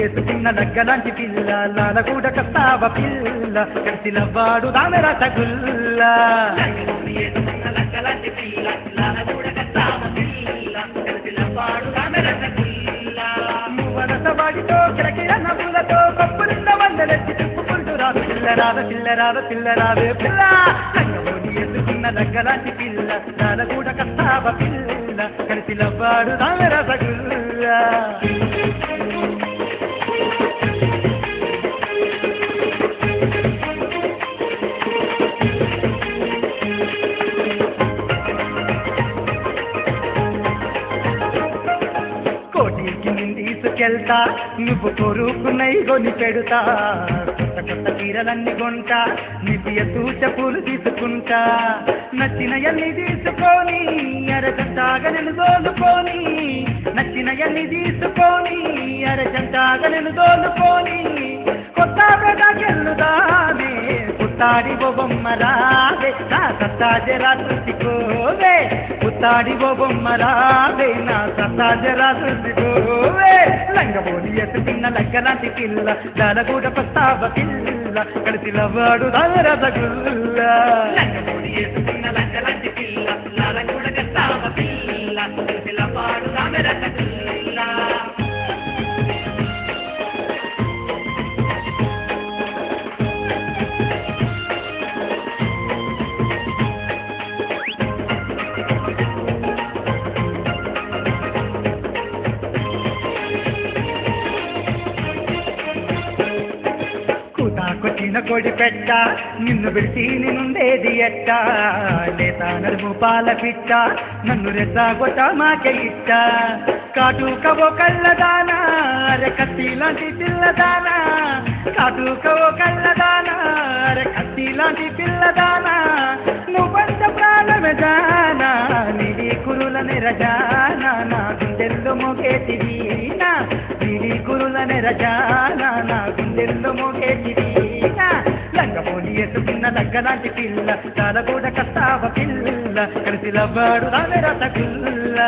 వేసుకున్న లగ్గలాంటి పిల్ల లాల కూడా కస్తావ పిల్ల కలిసి లవ్వాడు దామె రసగుల్ల వరసవాడితో కిరకిర నవ్వులతో కప్పులున్న వందలెత్తి తిప్పుకుంటూ రాదు పిల్లరాద పిల్లరాద పిల్లరాదే పిల్ల లంగమోని వేసుకున్న లగ్గలాంటి పిల్ల లాల కూడా కస్తావ పిల్ల కలిసి లవ్వాడు దామె రసగుల్ల తీసుకెళ్తా నువ్వు కొరుకున్నై కొని పెడుతా కొత్త కొత్త చీరలన్నీ కొంటా నిత్య సూచ పూలు తీసుకుంటా నచ్చినయన్ని తీసుకొని అరజంటాగా నేను దోలుకొని నచ్చినయన్ని తీసుకొని అరజంటాగా నేను దోలుకొని కొత్త పెదకెళ్ళుదానే పుత్తాడి బొమ్మరావే నా సత్తాజరా చూసుకోవే పుత్తాడి బొమ్మరావే నా సత్తాజరా చూసుకోవే లంగబోని ఎసుకున్న లగ్గలాంటి పిల్ల దాల కూడా ప్రస్తావ పిల్ల కలిసి లవ్వాడు రసగుల్ల లంగబోని ఎసుకున్న లగ్గలాంటి పిల్ల దాల కూడా ప్రస్తావ పిల్ల కలిసి లవ్వాడు రసగుల్ల కొట్టిన కొడి పెట్ట నిన్ను విడిచి నిన్నుండేది ఎట్ట లేతా నడుము పాల పిట్ట నన్ను రెచ్చగొట్ట మాకే ఇట్ట కాటుకవో కళ్ళదానా అరే కత్తి లాంటి పిల్లదానా కాటుకవో కళ్ళదానా అరే కత్తి లాంటి పిల్లదానా నువ్వంత ప్రాణమే జానా నిడి కురుల నిరజానా నా గుండెల్లో మోగేటి వీణా నిడి కురుల నిరజానా నా గుండెల్లో మోగేటి వీణా లంగపోని వేసుకున్న లగ్గలాంటి పిల్ల చాలా కూడా కస్తావ పిల్ల కలిసి లవ్వాడు దామె రసగుల్ల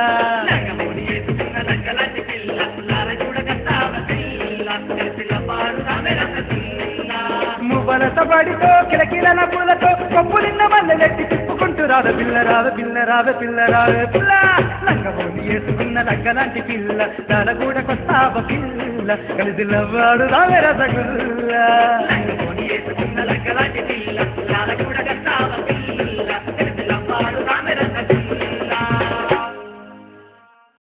లంగపోని వేసుకున్న లగ్గలాంటి పిల్ల చాలా కూడా కస్తావ పిల్ల కలిసి లవ్వాడు దామె రసగుల్ల మువ్వలసబడితో కిలకిల నవ్వులతో కొప్పులిన్న వల్లెత్తి తిప్పుకుంటూ రాద పిల్లరాద పిల్లరాద పిల్లరాద పిల్ల లంగపోని వేసుకున్న లగ్గలాంటి పిల్ల చాలా కూడా కొస్తావ పిల్ల కలిసి లవ్వాడు దామె రసగుల్ల